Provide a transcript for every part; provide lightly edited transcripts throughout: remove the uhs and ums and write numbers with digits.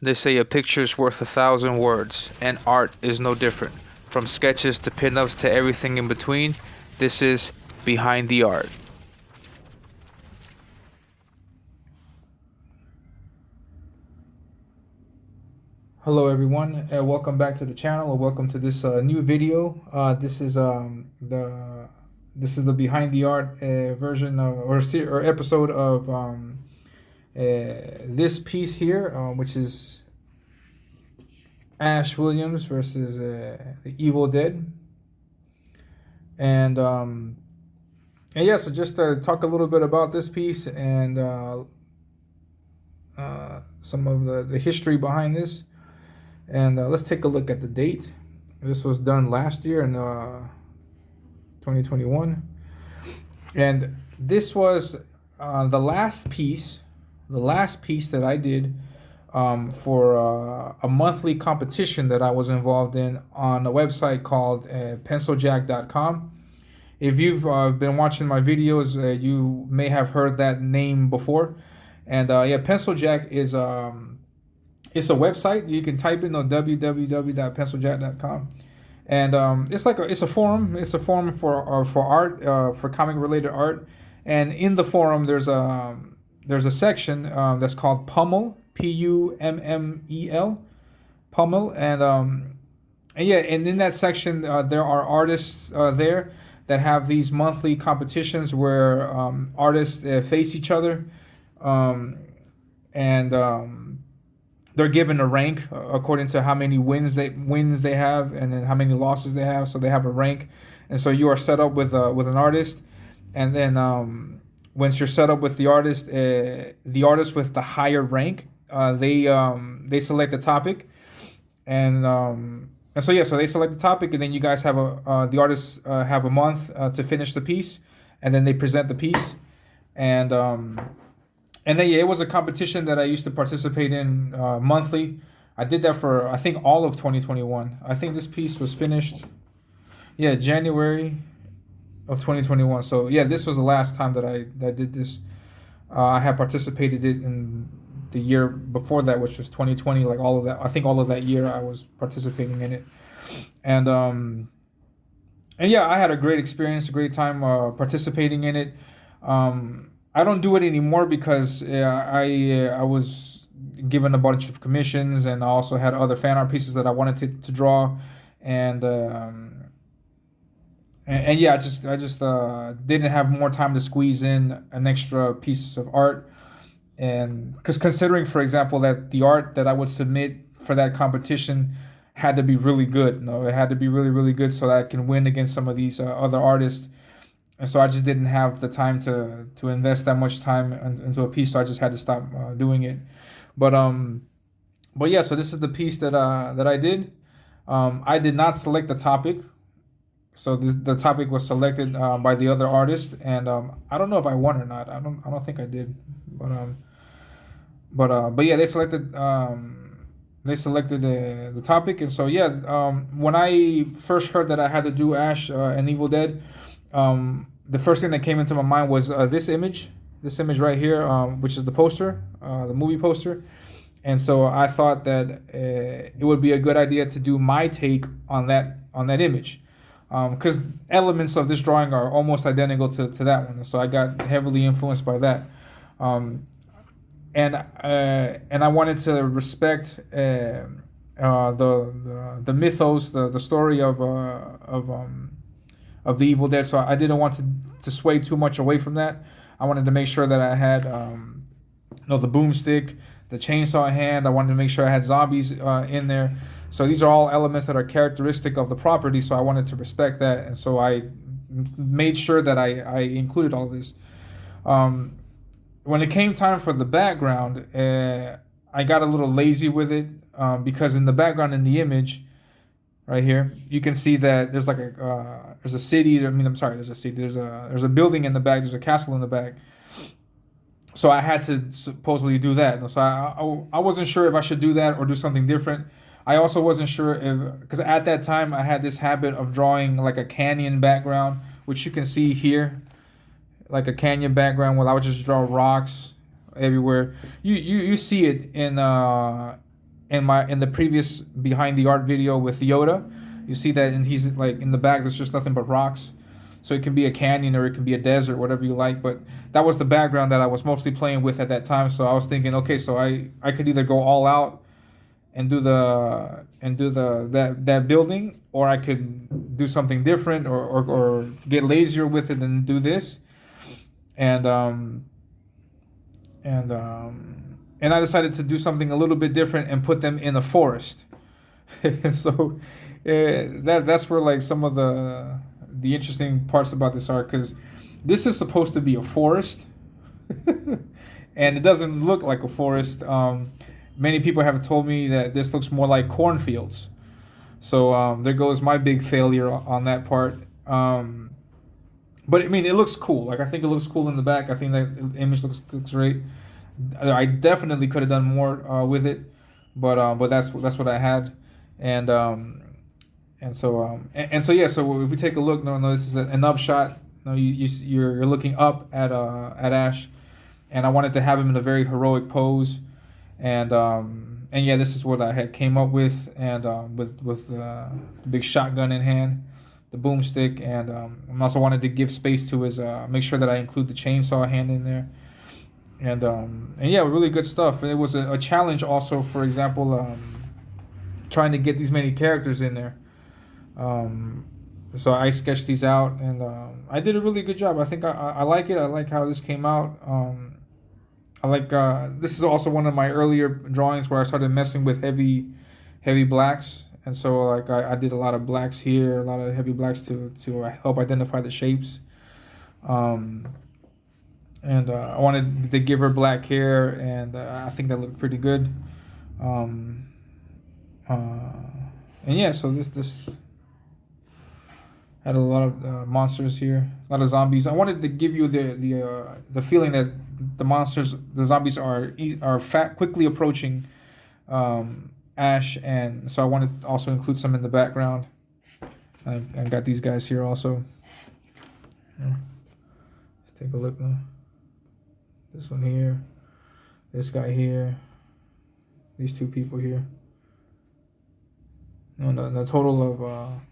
They say a picture's worth 1,000 words, and art is no different. From sketches to pinups to everything in between, this is Behind the Art. Hello everyone, and welcome back to the channel, or welcome to this new video. This is the behind the art version or episode of this piece here, which is Ash Williams versus the Evil Dead, and yeah, so just to talk a little bit about this piece and some of the history behind this. And let's take a look at the date. This was done last year in 2021. And this was the last piece that I did for a monthly competition that I was involved in on a website called penciljack.com. If you've been watching my videos, you may have heard that name before. And yeah, Penciljack is it's a website. You can type in on www.penciljack.com, and it's a forum. It's a forum for art, for comic related art. And in the forum, there's a section that's called Pummel, Pummel, Pummel, and yeah, and in that section there are artists there that have these monthly competitions where artists face each other, um, and they're given a rank according to how many wins they have, and then how many losses they have. So they have a rank, and so you are set up with an artist, and then once you're set up with the artist with the higher rank, they select the topic, and so yeah, so they select the topic, and then you guys have the artists have a month to finish the piece, and then they present the piece, and and then yeah, it was a competition that I used to participate in monthly. I did that for I think all of 2021. I think this piece was finished, yeah, January of 2021. So yeah, this was the last time that I did this. I had participated in the year before that, which was 2020. Like all of that, I think all of that year I was participating in it, and and yeah, I had a great experience, a great time participating in it. I don't do it anymore because I was given a bunch of commissions, and I also had other fan art pieces that I wanted to draw, and, and yeah, I just didn't have more time to squeeze in an extra piece of art, and because considering, for example, that the art that I would submit for that competition had to be really good. It had to be really really good so that I can win against some of these other artists, and so I just didn't have the time to invest that much time into a piece. So I just had to stop doing it. But but yeah, so this is the piece that I did. I did not select the topic, so the topic was selected by the other artist, and I don't know if I won or not. I don't think I did, but but yeah, they selected the topic, and so yeah, when I first heard that I had to do Ash and Evil Dead, the first thing that came into my mind was this image right here, which is the poster, the movie poster, and so I thought that it would be a good idea to do my take on that image, because elements of this drawing are almost identical to that one, and so I got heavily influenced by that. Um, and I wanted to respect the mythos, the story of the Evil Dead. So I didn't want to sway too much away from that. I wanted to make sure that I had the boomstick, the chainsaw hand. I wanted to make sure I had zombies in there. So these are all elements that are characteristic of the property. So I wanted to respect that, and so I made sure that I included all of this. Um, when it came time for the background, I got a little lazy with it, because in the background in the image right here, you can see that there's like there's a city. I mean, I'm sorry, there's a city. There's a building in the back. There's a castle in the back. So I had to supposedly do that. So I wasn't sure if I should do that or do something different. I also wasn't sure if, because at that time I had this habit of drawing like a canyon background, which you can see here, like a canyon background where I would just draw rocks everywhere. You see it in the previous behind the art video with Yoda, you see that, and he's like in the back. There's just nothing but rocks, so it can be a canyon or it can be a desert, whatever you like. But that was the background that I was mostly playing with at that time. So I was thinking, okay, so I could either go all out and do that building, or I could do something different, or get lazier with it and do this. And and I decided to do something a little bit different and put them in a forest. And so that's where like some of the interesting parts about this are, because this is supposed to be a forest, and it doesn't look like a forest. Many people have told me that this looks more like cornfields. So there goes my big failure on that part. But I mean, it looks cool. Like, I think it looks cool in the back. I think that image looks great. I definitely could have done more with it, but that's what I had. And so yeah. So if we take a look, no, this is an up shot. No, you're looking up at Ash, and I wanted to have him in a very heroic pose, and yeah, this is what I had came up with, and with the big shotgun in hand, the boomstick, and I also wanted to give space to his make sure that I include the chainsaw hand in there, and yeah, really good stuff. It was a challenge also, for example, trying to get these many characters in there. So I sketched these out, and I did a really good job. I think I like it. I like how this came out. I like this is also one of my earlier drawings where I started messing with heavy blacks, and so like I did a lot of blacks here, a lot of heavy blacks to help identify the shapes. And I wanted to give her black hair, and I think that looked pretty good. And yeah, so this had a lot of monsters here, a lot of zombies. I wanted to give you the feeling that the zombies are quickly approaching Ash, and so I wanted to also include some in the background. I got these guys here also. Yeah. Let's take a look now. This one here, this guy here, these two people here. No, the total of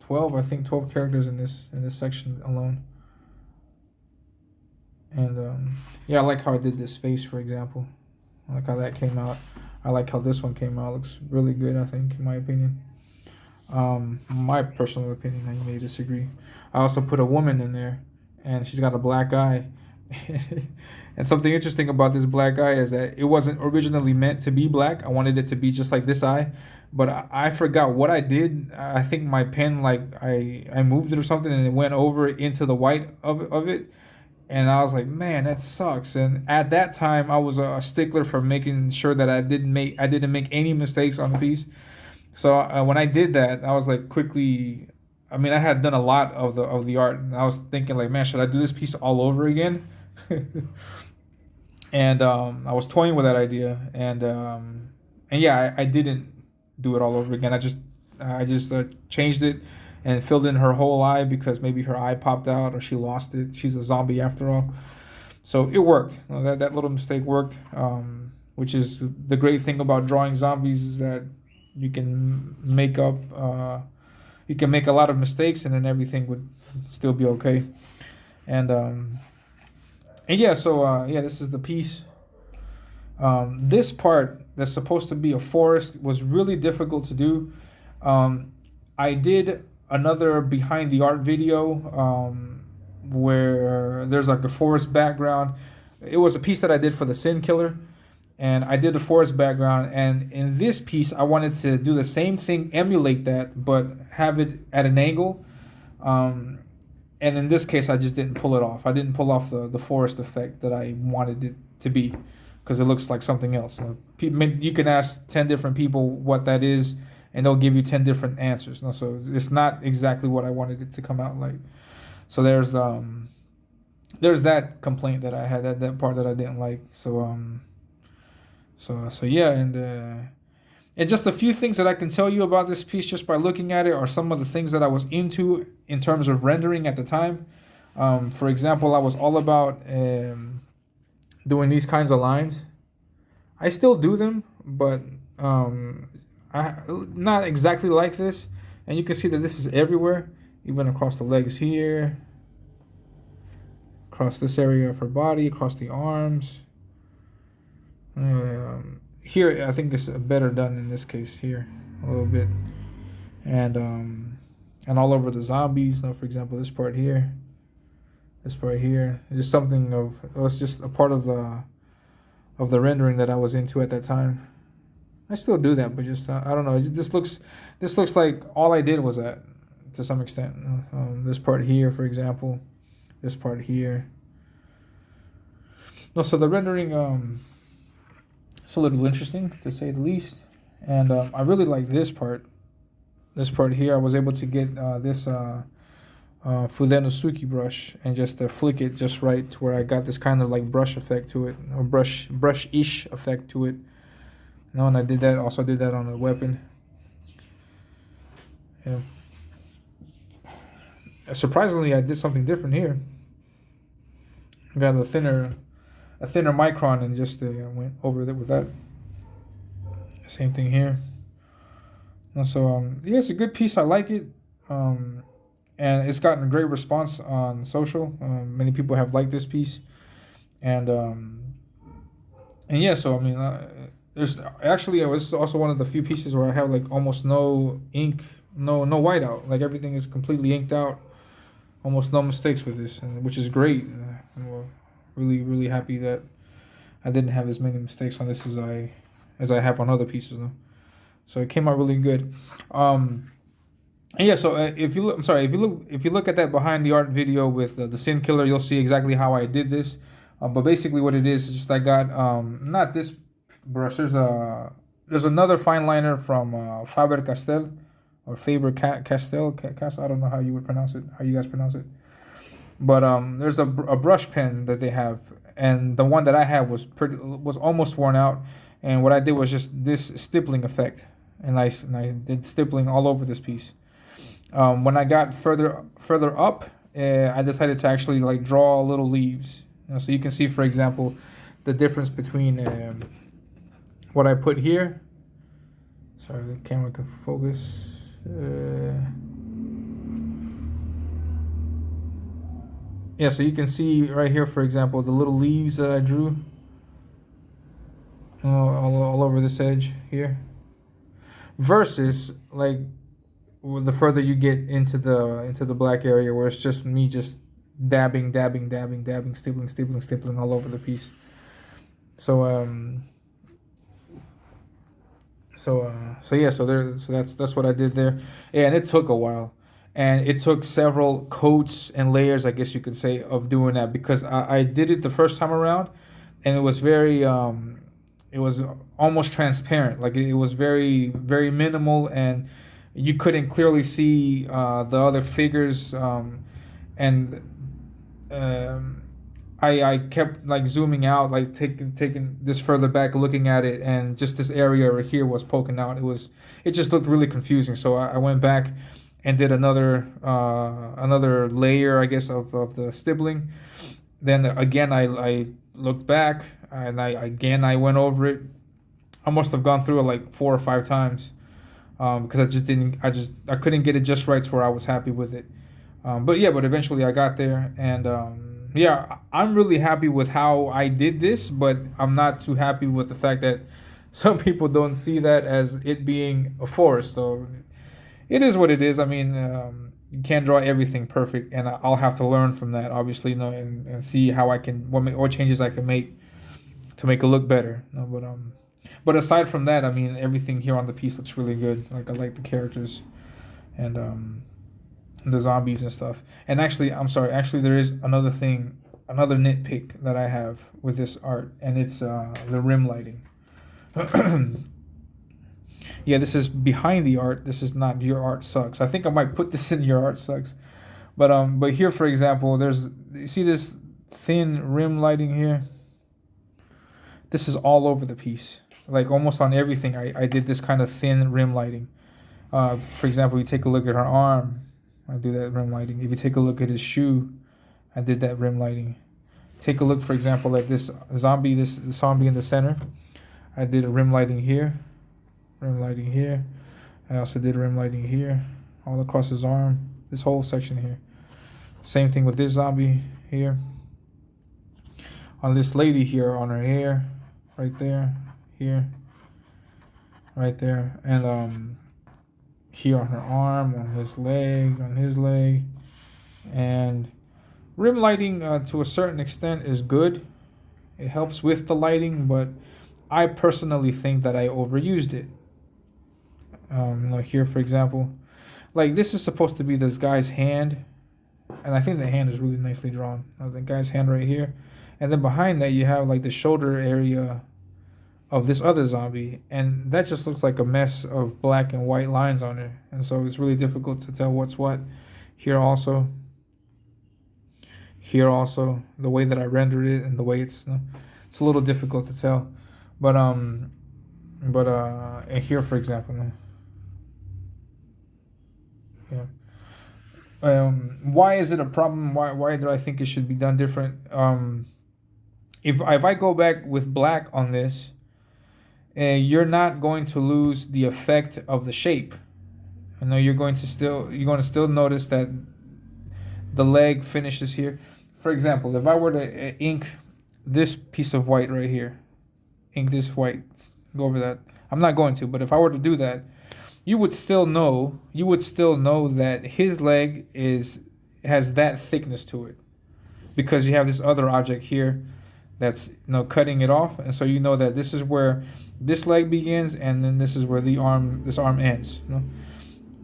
12, I think 12 characters in this section alone. And yeah, I like how I did this face, for example. I like how that came out. I like how this one came out. Looks really good, I think, in my opinion. My personal opinion, I may disagree. I also put a woman in there, and she's got a black eye. And something interesting about this black eye is that it wasn't originally meant to be black. I wanted it to be just like this eye, but I forgot what I did. I think my pen, like I moved it or something, and it went over into the white of it. And I was like, man, that sucks. And at that time, I was a stickler for making sure that I didn't make any mistakes on the piece. So when I did that, I was like quickly. I mean, I had done a lot of the art, and I was thinking like, man, should I do this piece all over again? And I was toying with that idea, and yeah, I didn't do it all over again. I just changed it and filled in her whole eye, because maybe her eye popped out or she lost it. She's a zombie after all, so it worked. That little mistake worked, which is the great thing about drawing zombies, is that you can make up. You can make a lot of mistakes, and then everything would still be okay. And yeah, so yeah, this is the piece. This part that's supposed to be a forest was really difficult to do. I did another behind the art video where there's like a forest background. It was a piece that I did for the Sin Killer, and I did the forest background. And in this piece, I wanted to do the same thing, emulate that, but have it at an angle. And in this case, I just didn't pull it off. I didn't pull off the forest effect that I wanted it to be, because it looks like something else. You can ask 10 different people what that is, and they'll give you 10 different answers. So it's not exactly what I wanted it to come out like. So there's that complaint that I had, that part that I didn't like. So yeah, and just a few things that I can tell you about this piece just by looking at it are some of the things that I was into in terms of rendering at the time. For example, I was all about doing these kinds of lines. I still do them, but Not exactly like this, and you can see that this is everywhere, even across the legs here, across this area of her body, across the arms. Here, I think it's better done in this case here, a little bit, and all over the zombies. Now, for example, this part here, just something of it was just a part of the rendering that I was into at that time. I still do that, but just I don't know. This looks like all I did was that to some extent. This part here, for example, this part here. No, so the rendering it's a little interesting to say the least, and I really like this part. This part here, I was able to get this Fudenosuke brush and just flick it just right to where I got this kind of like brush effect to it, or brush-ish effect to it. No, and I did that. Also did that on the weapon. Yeah. Surprisingly, I did something different here. I got a thinner micron and just went over it with that. Same thing here. And so yeah, it's a good piece. I like it. And it's gotten a great response on social. Many people have liked this piece, and yeah. So I mean, there's actually this is also one of the few pieces where I have like almost no ink, no whiteout. Like everything is completely inked out, almost no mistakes with this, which is great. I'm really happy that I didn't have as many mistakes on this as I have on other pieces though. So it came out really good. And yeah, so if you look, I'm sorry, if you look at that behind the art video with the Sin Killer, you'll see exactly how I did this. But basically, what it is just I got not this brush. There's another fine liner from Faber Castell or Faber Castell. I don't know how you would pronounce it. How you guys pronounce it? But there's a brush pen that they have, and the one that I had was almost worn out. And what I did was just this stippling effect, and I did stippling all over this piece. When I got further up, I decided to actually like draw little leaves. So you can see, for example, the difference between what I put here. Sorry, the camera can focus. Yeah, so you can see right here, for example, the little leaves that I drew all over this edge here, versus like the further you get into the black area where it's just me just dabbing, stippling all over the piece. So that's what I did there. Yeah, and it took a while, and it took several coats and layers, I guess you could say, of doing that, because I did it the first time around, and it was very it was almost transparent, like it was very minimal, and you couldn't clearly see the other figures, and I kept like zooming out, like taking this further back, looking at it, and just this area right here was poking out. It just looked really confusing. So I went back and did another layer, I guess, of the stippling. Then again, I looked back, and I went over it. I must have gone through it like 4 or 5 times. Because I couldn't get it just right to where I was happy with it. But eventually I got there, and yeah, I'm really happy with how I did this, but I'm not too happy with the fact that some people don't see that as it being a forest. So it is what it is. I mean, you can't draw everything perfect, and I'll have to learn from that, obviously, and see how I can what changes I can make to make it look better. But aside from that, I mean, everything here on the piece looks really good. Like I like the characters, and the zombies and stuff. And actually, I'm sorry. Actually, there is another nitpick that I have with this art, and it's the rim lighting. Yeah, this is behind the art. This is not Your Art Sucks. I think I might put this in Your Art Sucks. But here, for example, you see this thin rim lighting here? This is all over the piece. Like almost on everything, I did this kind of thin rim lighting. For example, you take a look at her arm, I do that rim lighting. If you take a look at his shoe, I did that rim lighting. Take a look, for example, at this zombie in the center. I did a rim lighting here. rim lighting here. I also did rim lighting here, all across his arm, this whole section here. Same thing with this zombie here. On this lady here, on her hair, right there, here, right there, and here on her arm, on his leg, and rim lighting to a certain extent is good. It helps with the lighting, but I personally think that I overused it. Like here, for example, like this is supposed to be this guy's hand, and I think the hand is really nicely drawn. The guy's hand right here, and then behind that you have like the shoulder area of this other zombie, and that just looks like a mess of black and white lines on it, and so it's really difficult to tell what's what. Here also, the way that I rendered it and the way it's a little difficult to tell, but and here, for example, yeah. Why is it a problem? Why do I think it should be done different? If I go back with black on this, you're not going to lose the effect of the shape. I know you're going to still notice that the leg finishes here. For example, if I were to ink this piece of white right here, ink this white, go over that. I'm not going to, but if I were to do that, you would still know that his leg has that thickness to it, because you have this other object here that's cutting it off, and so you know that this is where this leg begins, and then this is where this arm ends.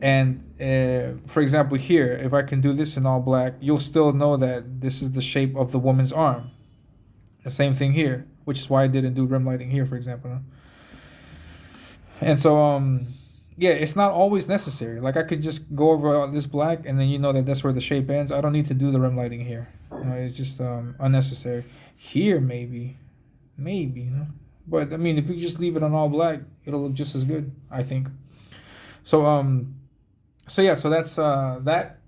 And for example, here, if I can do this in all black, you'll still know that this is the shape of the woman's arm. The same thing here, which is why I didn't do rim lighting here, for example. And so yeah, it's not always necessary. Like I could just go over this black, and then you know that that's where the shape ends. I don't need to do the rim lighting here. It's just unnecessary. Here, maybe, But I mean, if you just leave it on all black, it'll look just as good, I think. So yeah, so that's that,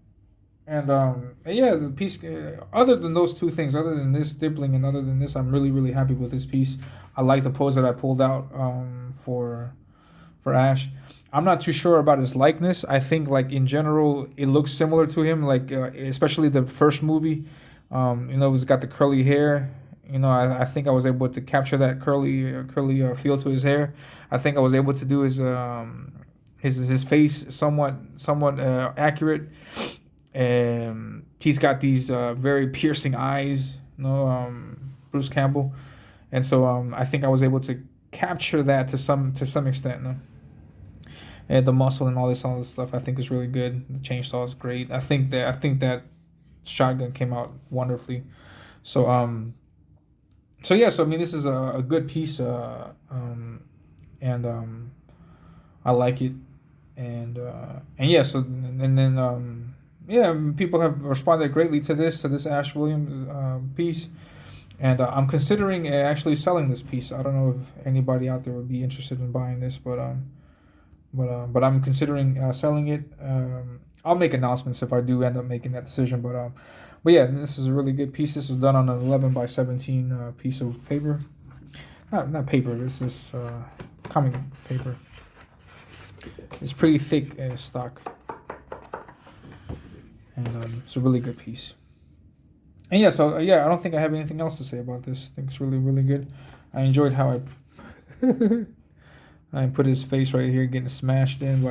and yeah, the piece. Other than those two things, other than this stippling, and other than this, I'm really happy with this piece. I like the pose that I pulled out for Ash. I'm not too sure about his likeness. I think like in general, it looks similar to him. Like especially the first movie, it's got the curly hair. I think I was able to capture that curly feel to his hair. I think I was able to do his face somewhat accurate. He's got these very piercing eyes, Bruce Campbell, and so I think I was able to capture that to some extent. And the muscle and all this stuff, I think is really good. The chainsaw is great. I think that shotgun came out wonderfully. So yeah. So I mean, this is a good piece. And I like it. And yeah. So and then yeah, people have responded greatly to this Ash Williams piece. And I'm considering actually selling this piece. I don't know if anybody out there would be interested in buying this, but I'm considering selling it. I'll make announcements if I do end up making that decision. But yeah, this is a really good piece. This was done on an 11 by 17 piece of paper. Not paper. This is comic paper. It's pretty thick stock, and it's a really good piece. And yeah, so yeah, I don't think I have anything else to say about this. I think it's really good. I enjoyed how I put his face right here getting smashed in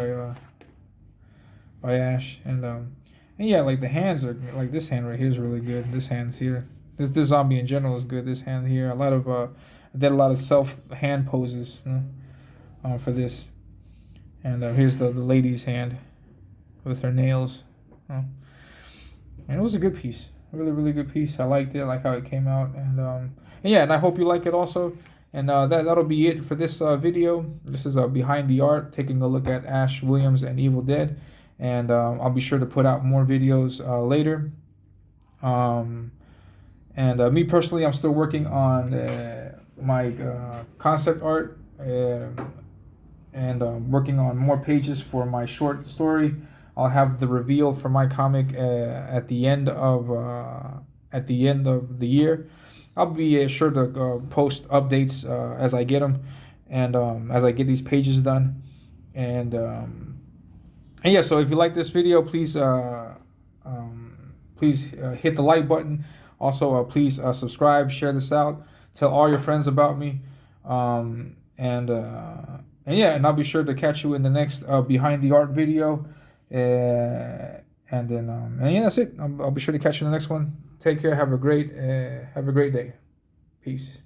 by Ash, and yeah, like the hands are like this hand right here is really good. This hand's here. This zombie in general is good. This hand here, a lot of I did a lot of self hand poses for this, and here's the lady's hand with her nails. And it was a good piece. Really good piece. I liked it. I like how it came out, and yeah, and I hope you like it also. And that'll be it for this video. This is behind the art, taking a look at Ash Williams and Evil Dead, and I'll be sure to put out more videos later. And me personally, I'm still working on my concept art, and working on more pages for my short story. I'll have the reveal for my comic at the end of the year. I'll be sure to post updates as I get them, and as I get these pages done. And yeah, so if you like this video, please hit the like button. Also, please subscribe, share this out, tell all your friends about me, and yeah, and I'll be sure to catch you in the next behind the art video. And yeah, that's it. I'll be sure to catch you in the next one. Take care. Have a great day. Peace.